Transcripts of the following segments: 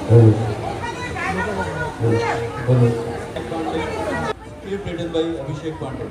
Clip written by Abhishek Pandey.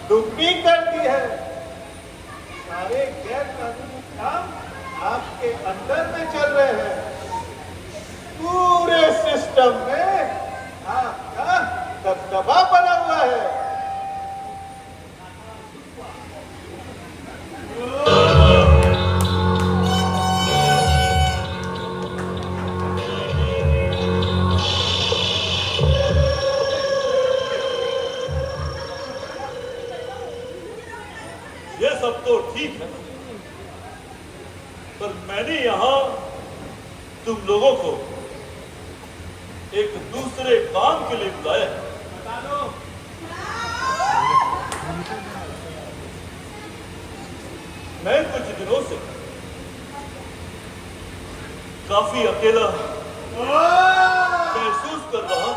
दुगनी कर दी है। सारे गैर कानूनी काम आपके अंदर में चल रहे हैं। पूरे सिस्टम में आपका दबदबा बना हुआ है। ये सब तो ठीक है, पर मैंने यहां तुम लोगों को एक दूसरे काम के लिए बुलाया है। मैं कुछ दिनों से काफी अकेला महसूस कर रहा हूं।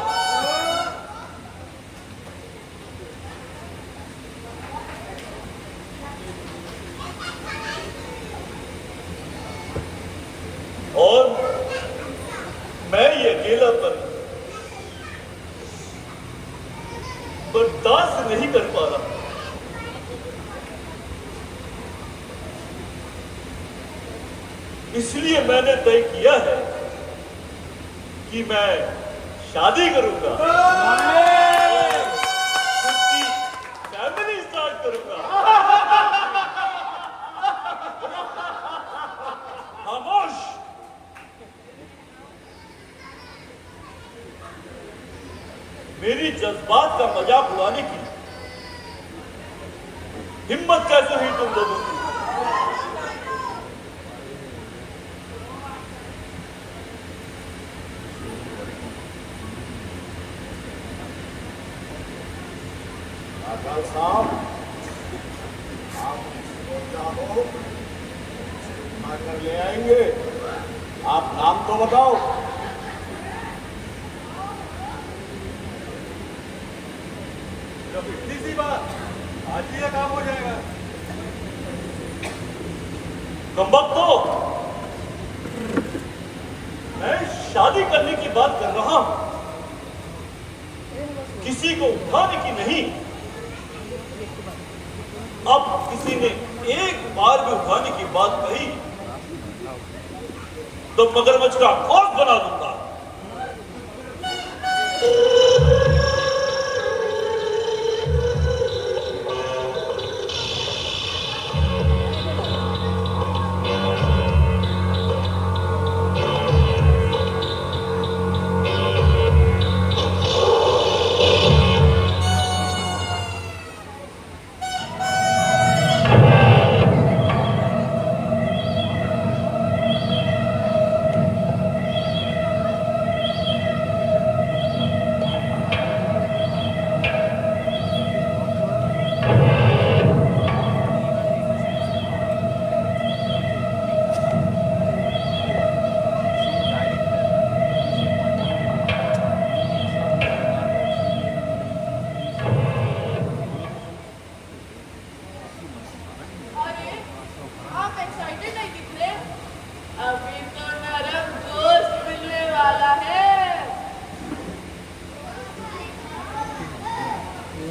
और मैं ये अकेलापन बर्दाश्त नहीं कर पा रहा। इसलिए मैंने तय किया है कि मैं शादी करूंगा, फैमिली स्टार्ट करूंगा। खामोश। मेरी जज्बात का मजाक उड़ाने की हिम्मत कैसे हुई तुम लोगों की? आकाश साहब, आप चाहो आकर ले आएंगे। आप नाम तो बताओ। शादी करने की बात कर रहा हूं, किसी को उठाने की नहीं। अब किसी ने एक बार भी उठाने की बात कही तो मगरमच्छ का खौफ बना दूंगा।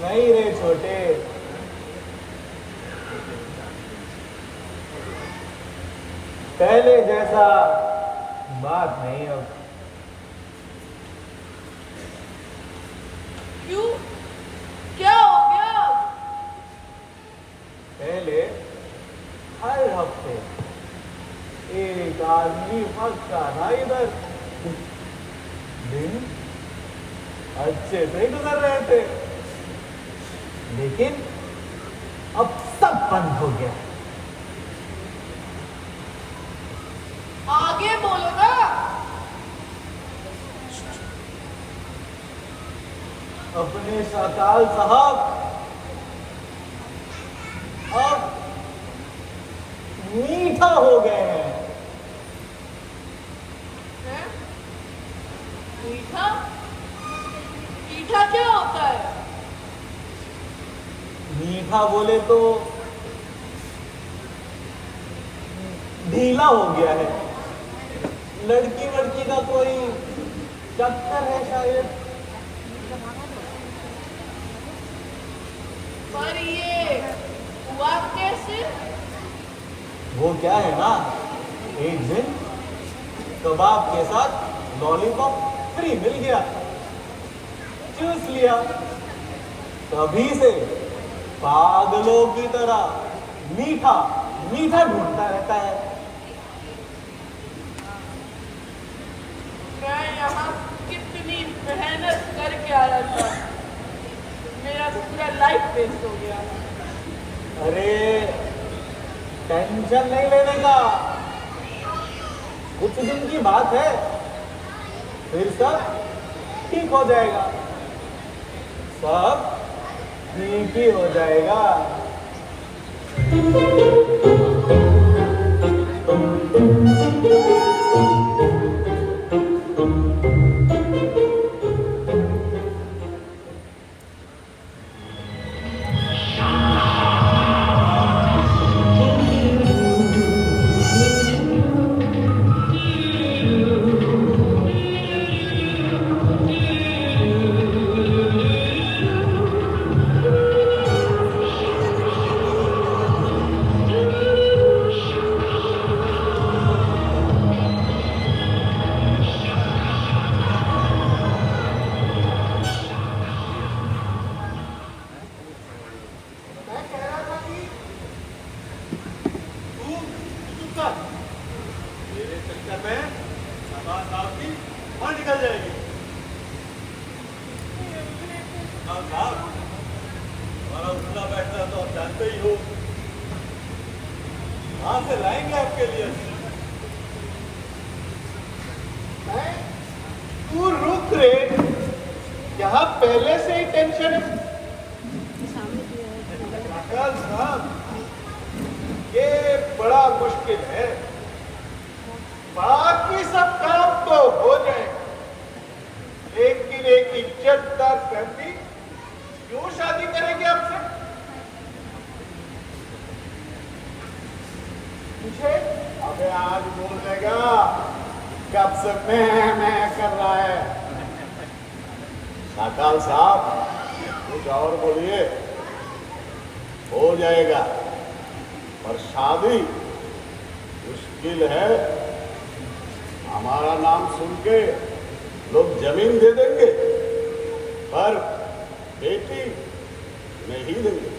नहीं रे छोटे, पहले जैसा बात नहीं अब। क्यों? क्या हो गया? पहले हर हफ्ते एक आदमी फंसता था इधर, दिन अच्छे से गुजर रहे थे, लेकिन अब सब बंद हो गया। आगे बोलो ना। अपने शाकाल साहब अब मीठा हो गए हैं। हैं? मीठा? मीठा क्या होता है? मीठा बोले तो ढीला हो गया है। लड़की वड़की का कोई चक्कर है शायद। पर ये हुआ कैसे? वो क्या है ना, एक दिन कबाब के साथ लॉलीपॉप फ्री मिल गया, चूस लिया। तभी से पागलों की तरह मीठा मीठा ढूंढता रहता है। मैं यहाँ कितनी मेहनत करके आया था, मेरा तो पूरा लाइफ वेस्ट हो गया। अरे टेंशन नहीं लेने का, कुछ दिन की बात है, फिर सब ठीक हो जाएगा, सब ठीक ही हो जाएगा। निकल जाएगी। हमारा उठना बैठना तो आप जानते ही हो, कहां से लाएंगे आपके लिए? तू रुक रे, यहाँ पहले से ही टेंशन है। साहब, ये बड़ा मुश्किल है, बाकी सब काम तो हो जाए, लेकिन एक इज्जतदार फैमिली क्यों शादी करेगी आपसे? मुझे अबे आज बोल देगा, कब से मैं कर रहा है। साकाल साहब कुछ और बोलिए। हो जाएगा, पर शादी मुश्किल है। हमारा नाम सुन के लोग जमीन दे देंगे, पर बेटी नहीं देंगे।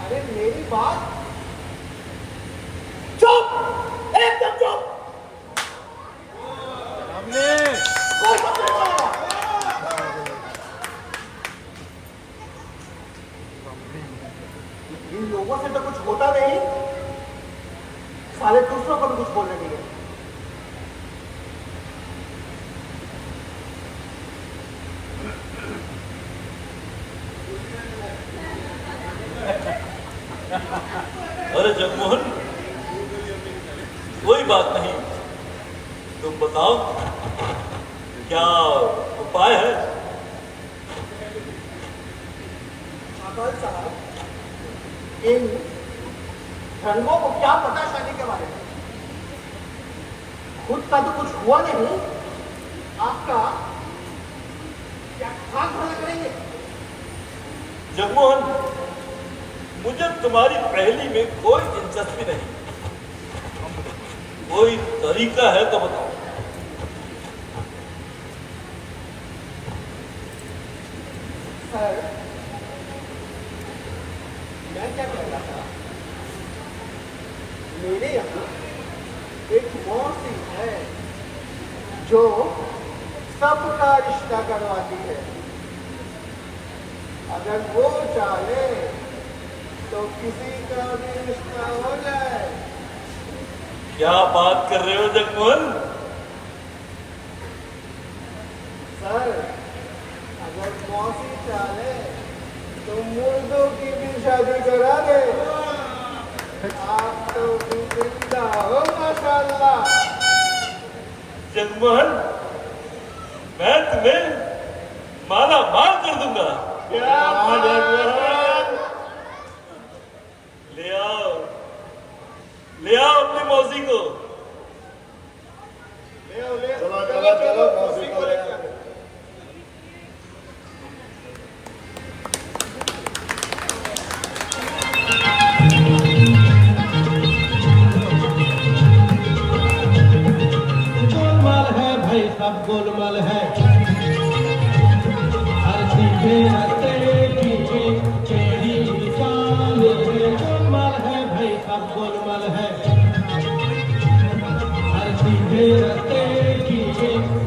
अरे मेरी बात चुप, एकदम चुप। कोई बात नहीं बोलेगा। इन लोगों से तो कुछ होता नहीं, साले दूसरों को भी कुछ बोलने के लिए। अरे जगमोहन, कोई बात नहीं, तुम बताओ क्या उपाय है? अकल साहब, इन रंगों को क्या पता शादी के बारे में? खुद का तो कुछ हुआ नहीं, आपका क्या खाक भला करेंगे? जगमोहन, मुझे तुम्हारी पहेली में कोई दिलचस्पी नहीं। कोई तरीका है तो बताओ। सर, मैं क्या कह रहा था, मेरे यहाँ एक मौसी है जो सबका रिश्ता करवाती है। अगर वो चाहे तो किसी का भी रिश्ता हो जाए। क्या बात कर रहे हो जगमोहन? सर, अगर मौसी चाहे तो मुर्दों की भी शादी करा दे। आप तो भी जिंदा हो माशाल्लाह। जगमोहन, मैं तुम्हें माला माल कर दूंगा। क्या जगमोहन? ले आओ अपनी मौसी को। चलो मौसी को लेकर। गोलमाल है भाई, सब गोलमाल है। हर सीधे रस्ते की टेढ़ी चाल है। गोलमाल है भाई, सब गोलमाल है। हर सीधे रस्ते की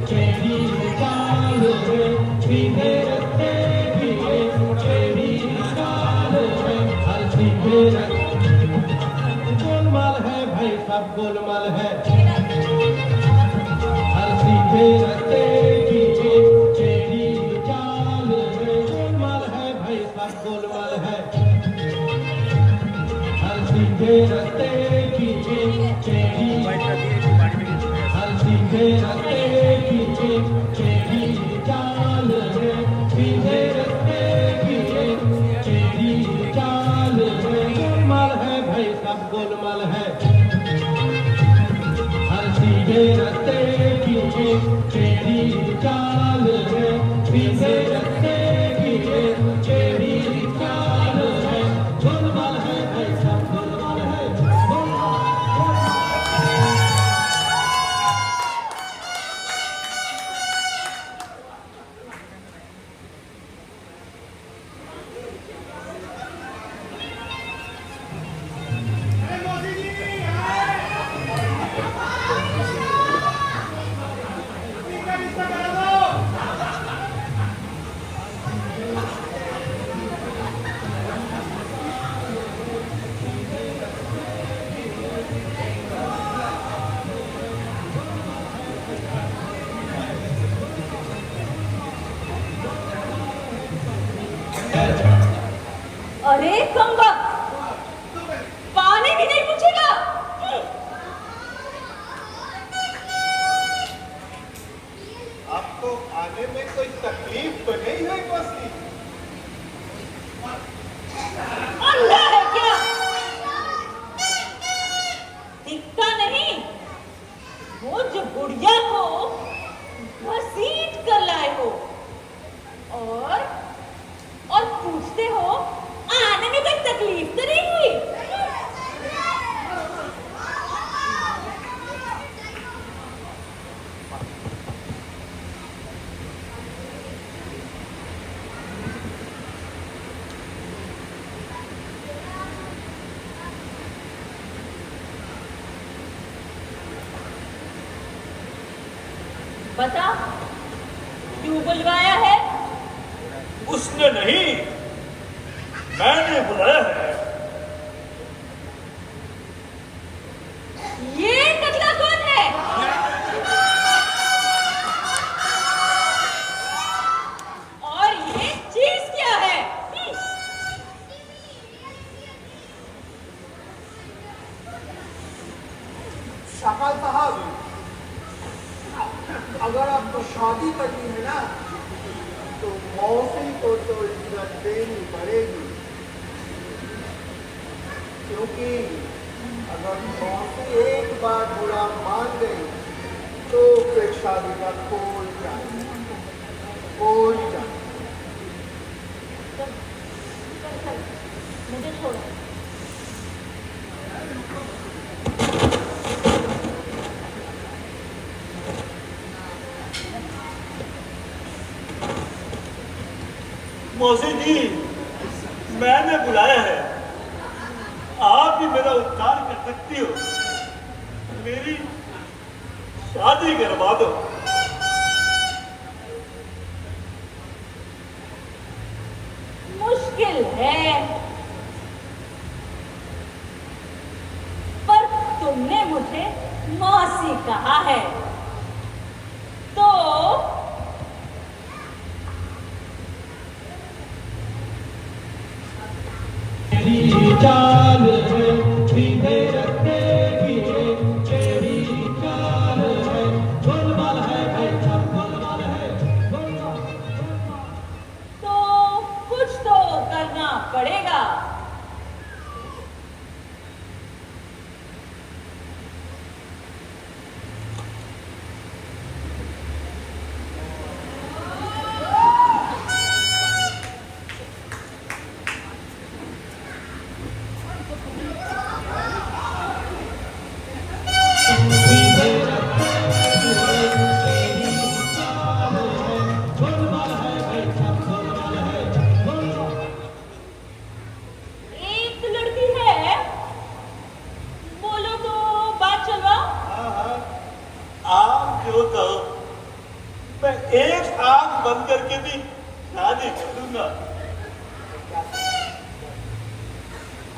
टेढ़ी चाल है। सीधे रस्ते की टेढ़ी चाल है। हर सीधे गोलमाल है भाई, सब गोलमाल है। हर सीधे रस्ते की टेढ़ी चाल है। गोलमाल है भाई, सब गोलमाल है। हर सीधे रस्ते की टेढ़ी, हर सीधे रस्ते की टेढ़ी चाल है। सीधे रस्ते की टेढ़ी चाल है। गोलमाल है भाई, सब गोलमाल है। हर सीधे रस्ते की टेढ़ी चाल है। सीधे रस्ते की टेढ़ी चाल है। गोलमाल है भाई, सब गोलमाल है। अरे कमबख्त, पानी भी नहीं पूछेगा। आपको आने में कोई तकलीफ तो नहीं है मौसी? अंधा है क्या? दिखता वो जो बुढ़िया को घसीट कर लाए हो और पूछते हो आने में कोई तकलीफ तो नहीं हुई? बता, क्यों बुलवाया है? उसने नहीं, मैंने बुलाया है। ये टकला कौन है? और ये चीज क्या है? शाकाल साहब, अगर आपको शादी करनी है ना तो मौसी को तो इज्जत देनी पड़ेगी, क्योंकि अगर मौसी एक बार बुरा मान गई तो फिर शादी का कोई जाए। मुझे छोड़ो। मौसी जी, मैंने बुलाया है। आप भी मेरा उपकार कर सकती हो, मेरी शादी करवा दो। मुश्किल है, पर तुमने मुझे मौसी कहा है तो तेरी चाल है सीधे रखने की है, तेरी चाल है गोलमाल है भाई सब गोलमाल है तो कुछ तो करना पड़ेगा। एक लड़की है, बोलो तो बात चलवाओ। आप जो कहो, मैं एक आंख बंद करके भी शादी कर दूंगा।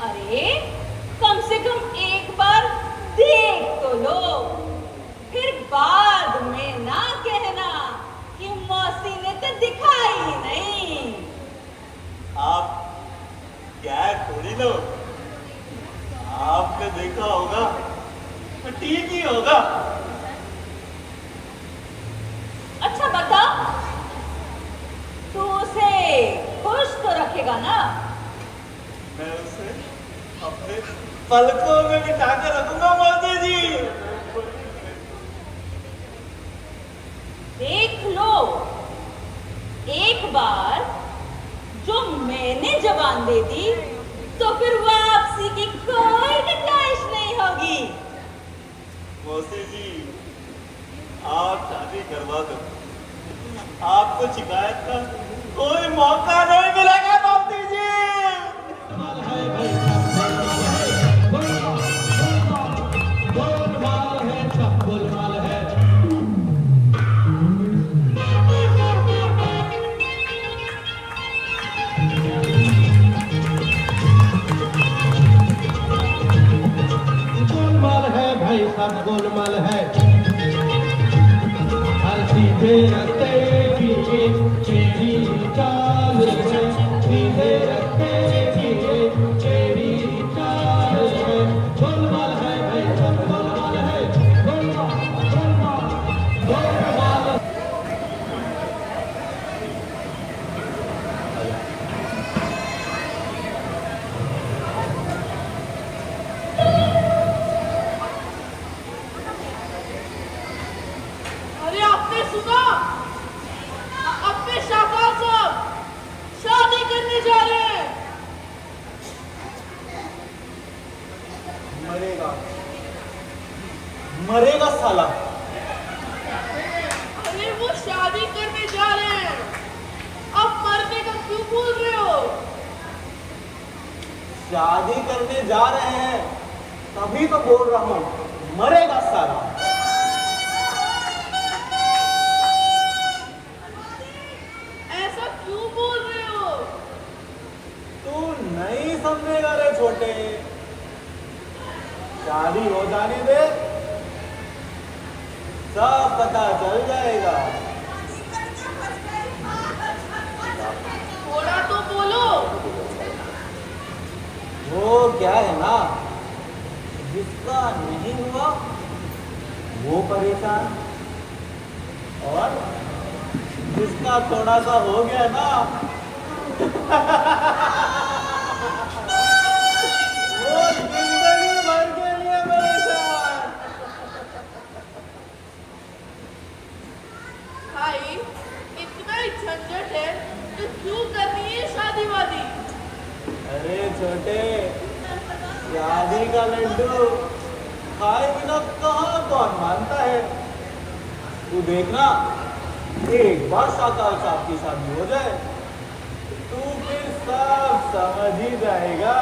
अरे कम से कम एक बार देख तो लो, फिर बाद में ना कहना कि मौसी ने तो दिखाई नहीं। आप क्या थोड़ी लो, आपने देखा होगा तो ठीक ही होगा। अच्छा बता, तू उसे खुश तो रखेगा ना? मैं उसे अपने पलकों में बिठा कर रखूंगा मौसी जी। देख लो, एक बार जो मैंने जबान दे दी तो फिर वापसी की कोई गुंजाइश नहीं होगी। मौसी जी, आप शादी करवा दो, आपको शिकायत का कोई मौका नहीं मिलेगा मौसी जी। गोलमाल है सब गोलमाल है गोलमाल है भाई सब गोलमाल है हर सीधे रखते की तेरी चाल है सीधे रखते की तेरी चाल है गोलमाल है भाई सब गोलमाल है गोलमाल सुना? अपने शाहबाज साहब शादी करने जा रहे हैं। मरेगा, मरेगा साला। अरे वो शादी करने जा रहे हैं, अब मरने का क्यों बोल रहे हो? शादी करने जा रहे हैं तभी तो बोल रहा हूं, मरेगा साला। ऐसा क्यों बोल रहे हो? तू नहीं समझेगा रे छोटे, शादी हो जाने दे, सब पता चल जाएगा। बोला तो बोलो। वो क्या है ना, जिसका नहीं हुआ वो परेशान, और जिसका थोड़ा सा हो गया ना वो जिंदगी भर के लिए परेशान। भाई इतना ही झंझट है तो क्यों करनी है शादी वादी? अरे छोटे, शादी का लड्डू खाए बिना कहाँ कौन मानता है। तू देखना, एक बार साकार साहब की शादी हो जाए तू फिर सब समझ ही जाएगा।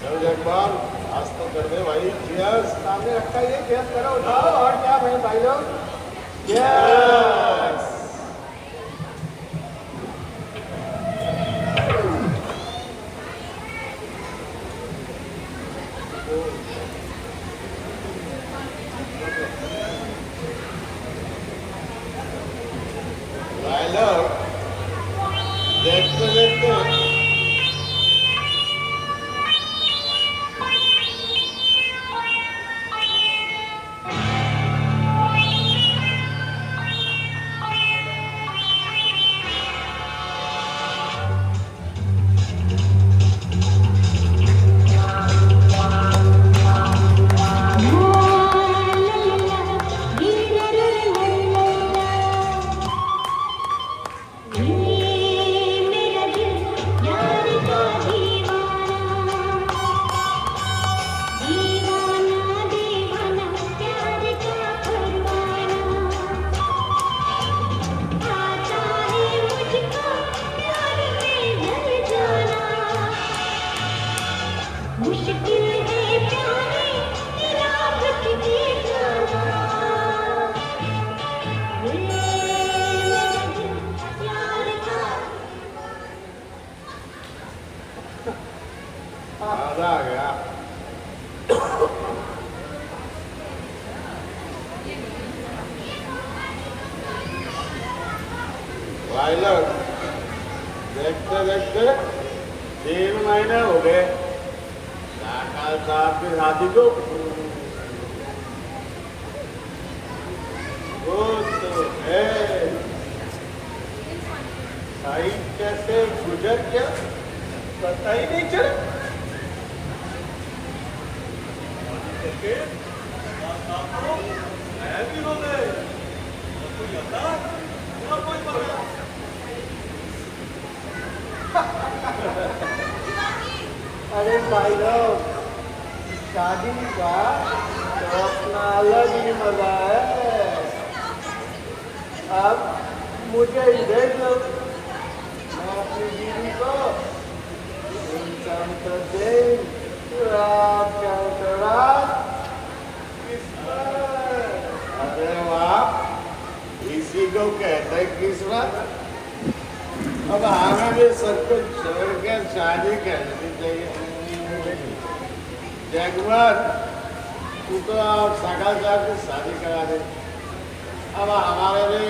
चल जगपाल, आज तो कर दे भाई। चीयर्स। सामने रखा ये केस करो, उठाओ। और क्या भाई लोग? यस। भाई लोग, देखते देखते मजा आ गया। भाई लोग, देखते देखते 3 महीने हो गए साकार साहब की शादी को। वो तो है, भाई कैसे गुजर गया पता ही नहीं चला। अरे भाई लोग, शादी का तो अपना अलग ही मजा है। अब मुझे ही देख लो, मैं अपनी बीवी को इनकम तो दे, रात का तो रात। अरे वाह, इसी को कहते हैं किस्मत। अब हमें भी सब कुछ छोड़ के शादी करनी चाहिए। जगवर, तू तो अब सागर साहब की शादी करा दे। अब हमारे भी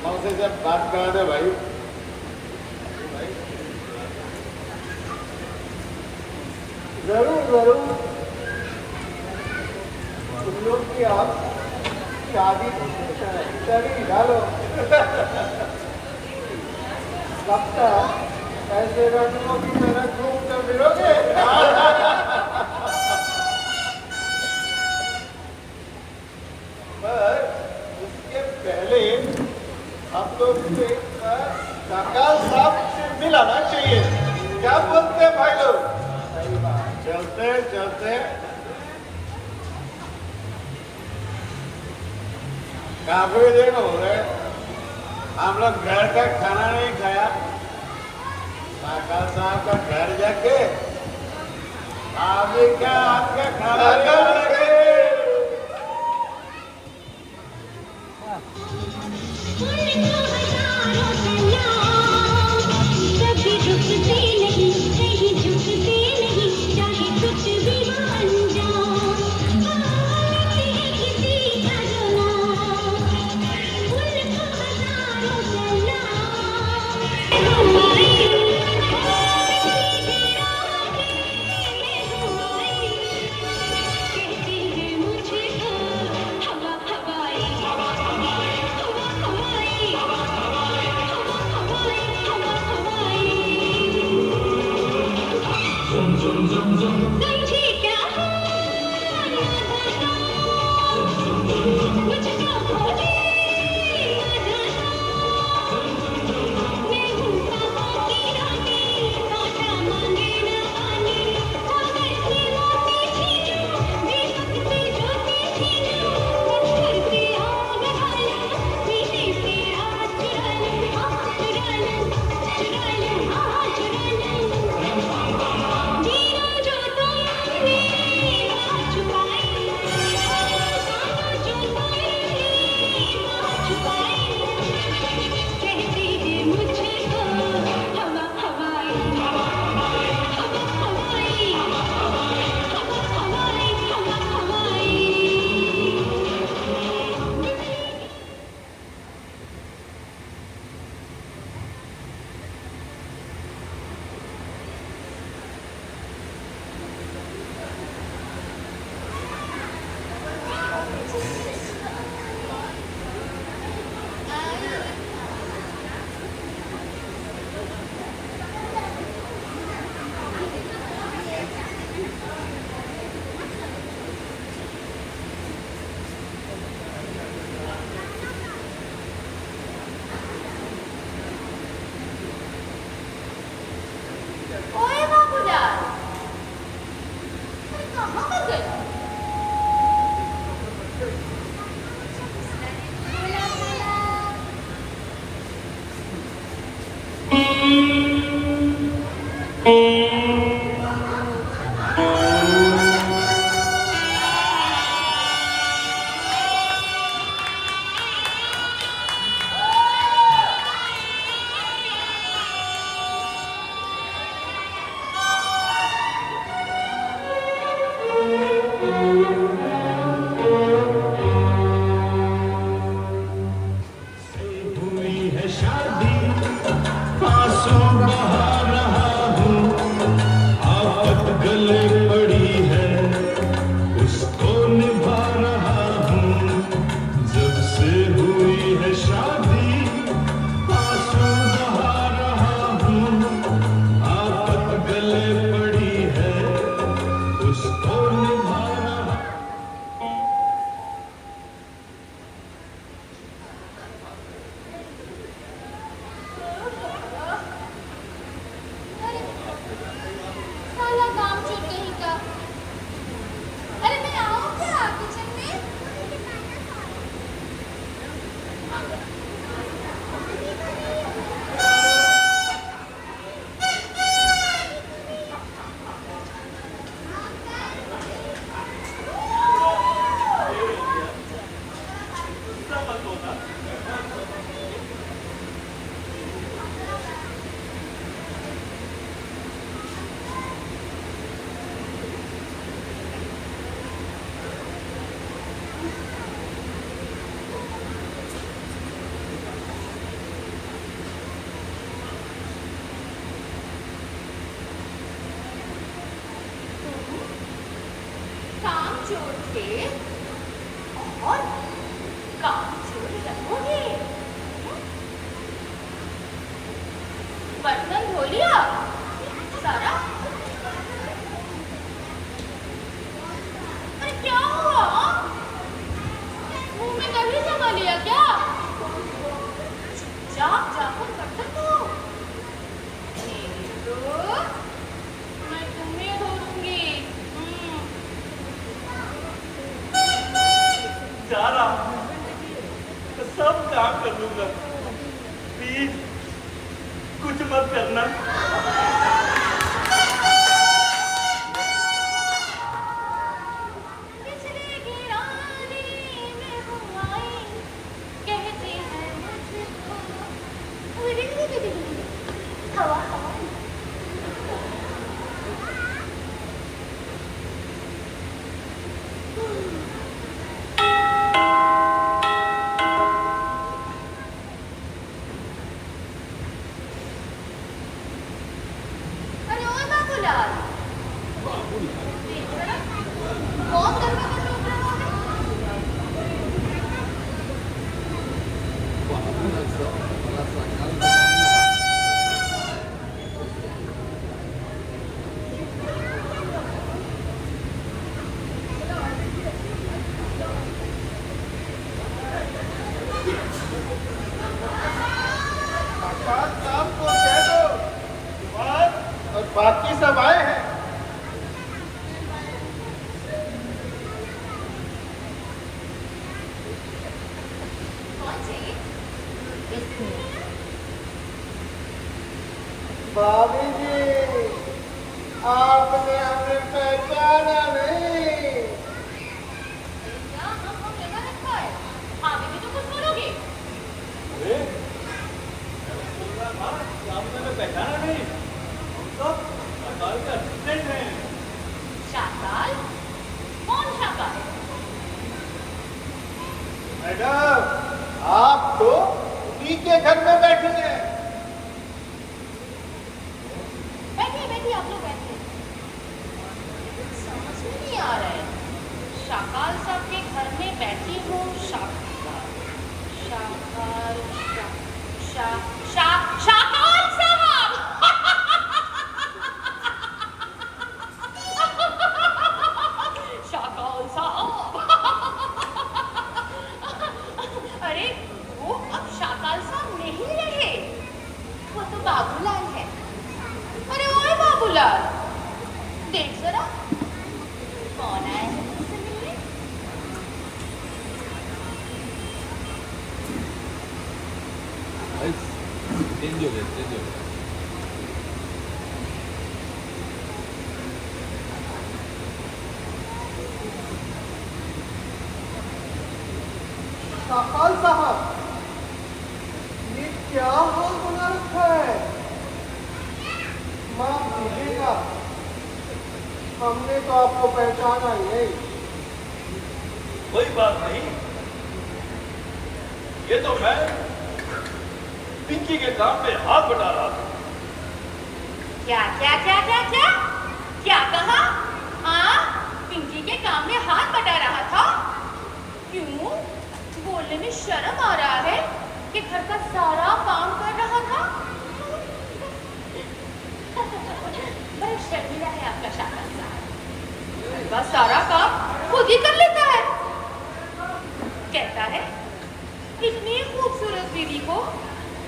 मौसी से बात करा दे भाई। जरूर जरूर, तुम लोग की आप शादी कर ही डालो। कब तक ऐसे रंगों की तरह घूम कर फिरोगे? पर उसके पहले हम लोग से काका साहब से मिलाना चाहिए। क्या बोलते हैं भाई लोग? सही बात। चलते चलते काफी दिन हो गए हम लोग घर का खाना नहीं खाया। काका साहब का घर जाके अभी क्या आपका खाना खाएंगे? कभी झुकते नहीं, कहीं झुकते नहीं, चाहे कुछ भी बन जाओ। किसी का रोना, उनको हजारों कहते हैं मुझे हवा हवाई, हवा हवाई, हवा समझे क्या मुझको खोजे मैं हूँ काकों की रानी, कांटा मांगे न आने, कागज की मोती छीनो, बेवक्त ज्योति छीनो, पत्थर पे आग डालो, सीने पे हाथ चुरा लो, चुरा लो, चुरा लो, चुरा लो। जीरो जो तुमने मार चुकाई, जो तुमने मार चुकाई, कहते हैं मुझको हवा हवाई, हवा हवाई, हवा हवाई, हवा हवाई। ओए बाबूलाल, कहाँ पर गए? हुई है शादी, आंसू बहा रहा हूँ, आफत गले पड़ी है, उसको निभा रहा हूँ। जब से हुई है शादी, आंसू बहा रहा हूँ, आफत गले पड़ी है, उसको निभा रहा। साला काम चोर कहीं का। अरे मैं आऊँ क्या किचन में? काम चोर थे और काम छोड़ रखोगे? बर्तन धो लिया सारा? अरे क्या हुआ? मुंह में कभी जमा लिया क्या? चुपचाप जाकर बर्तन धो। नहीं तो मैं तुम्हें धो दूंगी। जा रहा हूँ, तो सब काम कर लूंगा। प्लीज कुछ मत करना। पिछले गिराने में वो आई, कहती है मुझको। हवा हवा। अरे ओए बाबूलाल, देख जरा, कौन दरवाजा ठोक रहा है? आकाश साहब को कह दो और बाकी सब आए हैं। कौन चाहिए? भाभी जी, आपने हमें पहचाना नहीं। क्या हम लगा रखा है? आगे भी तो कुछ बोलोगे? अरे मैंने पहचाना नहीं। हम सब अकाल के असिस्टेंट हैं। शाकाल? कौन शाकाल? मैडम, आप तो उन्हीं के घर में बैठी हैं। बैठिए बैठिए, आप लोग बैठिए। समझ में नहीं आ रहा है। शाकाल साहब के घर में बैठी हूँ। शाकाल शाकाल शाकाल साहब। शाकाल साहब। अरे वो अब शाकाल साहब नहीं रहे, वो तो बाबूलाल है। अरे ओए बाबूलाल, देख जरा कौन आया है तुमसे मिलने? चेंज हो गया। काकाल साहब, ये क्या हाल बना रखा है? माफ कीजिएगा, हमने तो आपको पहचाना ही नहीं। कोई बात नहीं, ये तो मैं पिंकी के काम पे हाथ बटा रहा था। क्या क्या क्या क्या क्या क्या कहा? हाँ, पिंकी के काम में हाथ बटा रहा था? क्यों? बोलने में शर्म आ रहा है कि घर का सारा काम कर रहा था? बड़ा शर्मिला है आपका शाकाल साहब। घर का सारा काम खुद ही कर लेता है। कहता है इतनी खूबसूरत बीवी को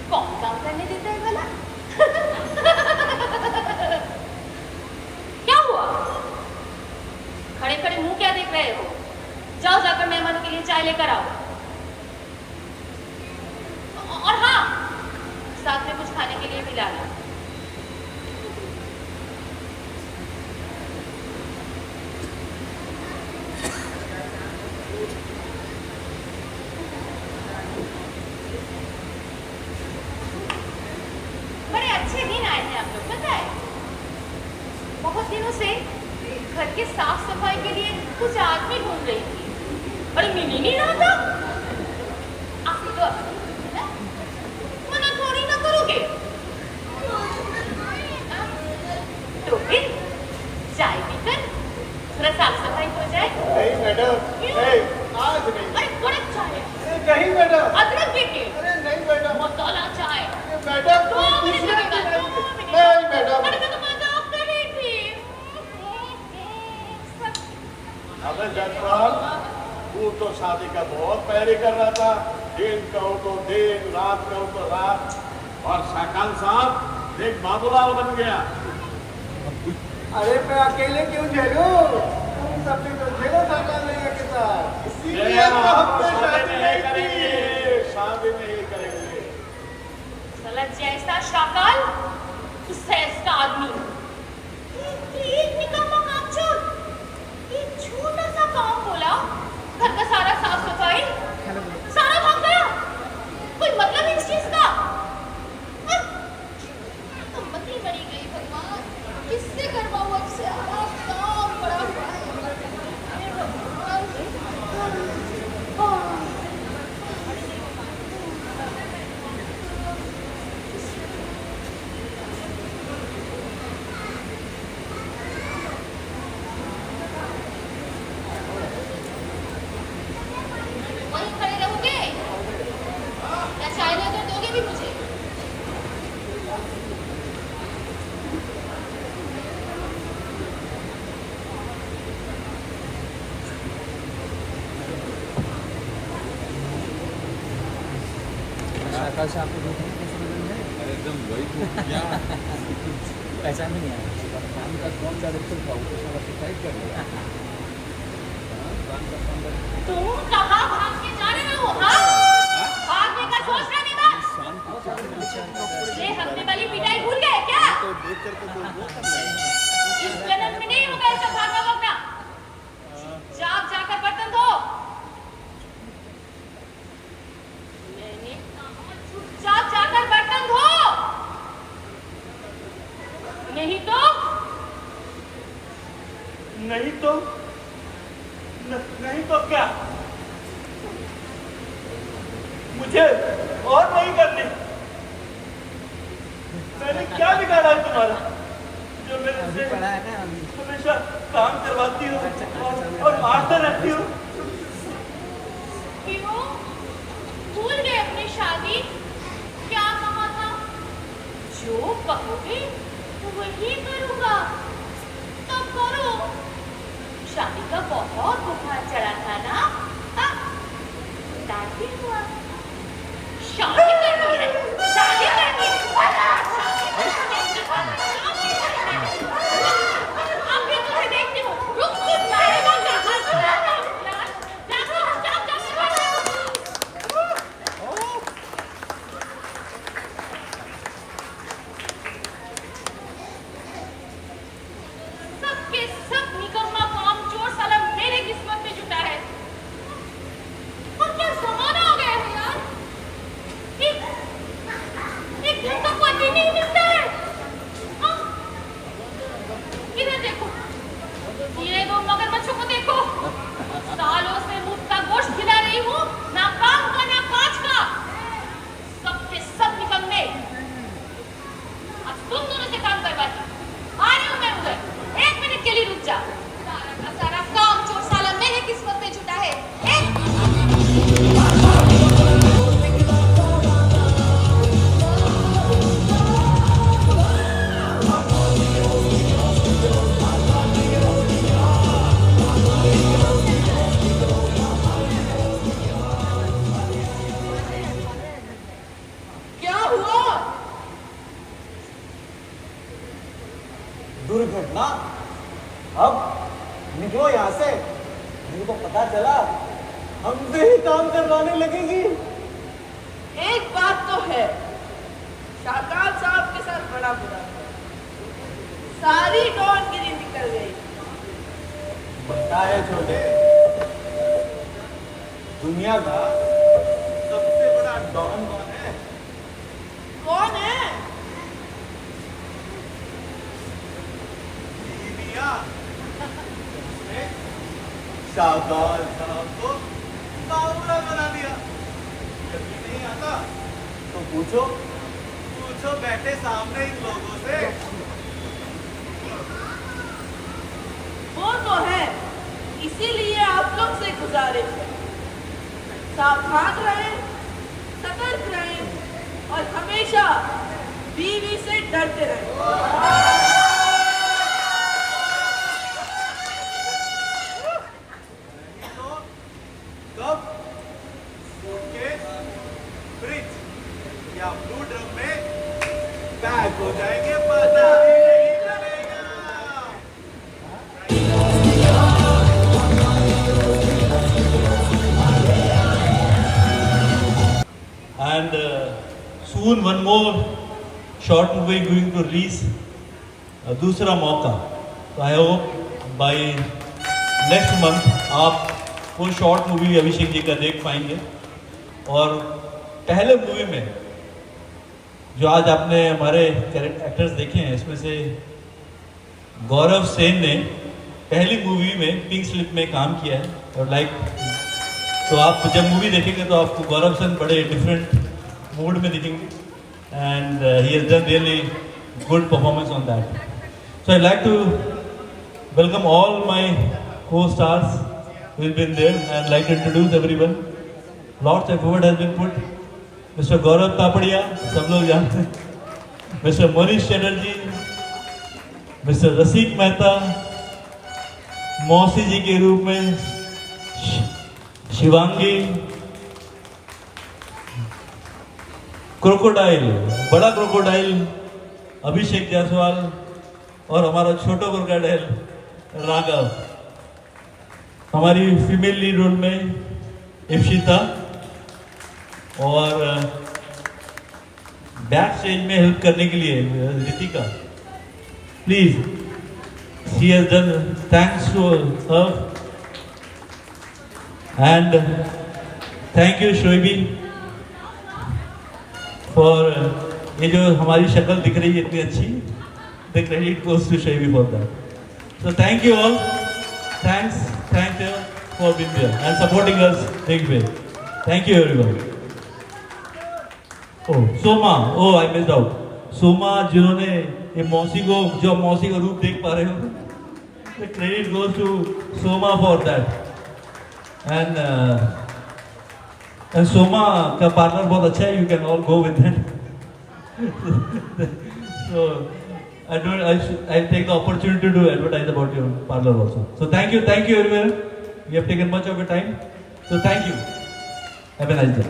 कौन काम करने देता है भला? क्या हुआ? खड़े खड़े मुंह क्या देख रहे हो? जाओ जाकर मेहमानों के लिए चाय लेकर आओ। और हाँ, साथ में कुछ खाने के लिए भी लाना। बड़े अच्छे दिन आए हैं आप लोग, पता है? बहुत दिनों से घर के साफ सफाई के लिए कुछ आदमी ढूंढ रही थी। अरे मिल ही नहीं रहा था। आप तो मना थोड़ी ना करोगे। तो फिर चाय पीकर थोड़ा साफ सफाई हो जाए। नहीं मैडम, क्यों? नहीं, आज नहीं। अरे थोड़ा चाय। नहीं मैडम। अदरक बेटे, अरे नहीं मैडम। मसाला चाय। मैडम 2 मिनट दूसरे लगेगा, दिन 2 मिनट। नहीं मैडम। अरे मैं तो मजाक कर रही थी। अबे जसपाल, तू तो शादी का बहुत तैयारी कर रहा था। दिन कहो तो दिन, रात कहो तो रात। और शाकाल साहब देख बाबूलाल बन गया। अरे मैं अकेले क्यों झेलूं? तुम सबने तो झेलो सरकार नहीं के साथ। इसीलिए तो हमने शादी नहीं करेंगे, शादी नहीं करेंगे। साला जैसा शाकाल, उससे ऐसा आदमी। ये निकम्मा कामचोर। ये छोटा सा काम बोला, घर का सारा साफ सफाई, सारा भाग गया। कोई मतलब है इस चीज का? हाँ? तो मती बड़ी गई भगवान, किससे करवाऊं अब से काम पड़ा हुआ है। हे भगवान। वहीं खड़े रहोगे या चाय लेकर दोगे भी मुझे? शाकाल से आपको देखने कैसे नजर है? अरे एकदम वही तो क्या पहचान में नहीं आया। काम का कौन डायरेक्टर था उसको सारा डिसाइड कर लिया। हाँ, काम का कौन डायरेक्टर तुम कहाँ भाग के जा रहे हो? हाँ? भागने का सोच रहे थे बस? पिछले हफ्ते वाली पिटाई भूल गए क्या? तो देख करके तो वो कर लेंगे। इस जन्म में नहीं होगा ऐसा भागना भागना। जाकर बर्तन धो। मैंने कहा चुपचाप जाकर बर्तन धो, नहीं तो नहीं तो क्या? मुझे और नहीं करनी। मैंने क्या बिगाड़ा है तुम्हारा जो मेरे अभी से पढ़ा है ना अभी। हमेशा काम करवाती हो और मारते रहती हो? क्यों भूल गए अपनी शादी? क्या कहा था? जो कहोगे वही करूंगा। तब करो। शादी का बहुत बुखार चढ़ा था ना? दादी हुआ। शादी करनी है, शादी करनी है। अभी तुम्हें देखती हूँ। रुक जाएगा कहाँ से? सबके सब निकम्मा कामचोर साला मेरे किस्मत में जुटा है। और क्या जमाना हो गया है यार? एक ढंग का पति नहीं मिलता है। हाँ? इधर देखो, ये 2 मगरमच्छों को देखो। सालों से मुफ्त का गोश्त खिला रही हूँ, ना काम का ना काज का। सबके सब निकम्मे। अब तुम दोनों से काम करवाती। आ रही हूँ मैं उधर। 1 मिनट के लिए रुक जा। सारा का सारा काम चोर साला मेरे किस्मत में जुटा है। क्या हुआ? दुर्घटना। अब निकलो यहाँ से। मेरे को पता चला हमसे ही काम करवाने लगेगी। एक बात तो है, शाकाल साहब के साथ बड़ा बुरा हुआ। सारी डॉनगिरी निकल गई। पता है छोटे, दुनिया का सबसे बड़ा डॉन कौन है? कौन है? लीबिया। शाकाल साहब को बावड़ा बना दिया। यकीन नहीं आता तो पूछो बैठे सामने इन लोगों से। वो तो है, इसीलिए आप लोग से गुजारिश है, सावधान रहें, सतर्क रहें और हमेशा बीवी से डरते रहें। कब सूटकेस फ्रिज या ब्लू ड्रम में पैक हो जाएंगे, पता ही नहीं चलेगा। And soon one more short movie going to release, दूसरा मौका। तो I hope by next month आप वो शॉर्ट मूवी अभिषेक जी का देख पाएंगे। और पहले मूवी में जो आज आपने हमारे एक्टर्स देखे हैं, इसमें से गौरव सेन ने पहली मूवी में पिंक स्लिप में काम किया है। और तो आप जब मूवी देखेंगे तो आपको गौरव सेन बड़े डिफरेंट मूड में दिखेंगे, and he has done really good performance on that. So I like to welcome all my co-stars who have been there, and like to introduce everyone. Lots of effort has been put. Mr. Gaurav Tapadia, सब लोग जानते हैं, Mr. Manish Chatterjee, Mr. रसिक मेहता, मौसी जी के रूप में Shivangi, crocodile, बड़ा crocodile अभिषेक जायसवाल, और हमारा छोटा क्रोकोडाइल राघव। हमारी फीमेल लीड रोल में इप्शिता, और बैक स्टेज में हेल्प करने के लिए Ritika. Please, she has done, thanks to her, and thank you Shoaibi for ये जो हमारी शक्ल दिख रही है इतनी अच्छी, the credit goes to Shoaibi for that. So thank you all, thank you for being there and supporting us big way. Thank you everyone. Oh, Soma, oh I missed out. Soma जिन्होंने ये मौसी को, जो मौसी का रूप देख पा रहे हो, the credit goes to Soma for that. And Soma का पार्लर बहुत अच्छा है, you can all go with that. So I'll take the opportunity to advertise about your parlor also. So thank you everyone. We have taken much of your time. So thank you. Have a nice day.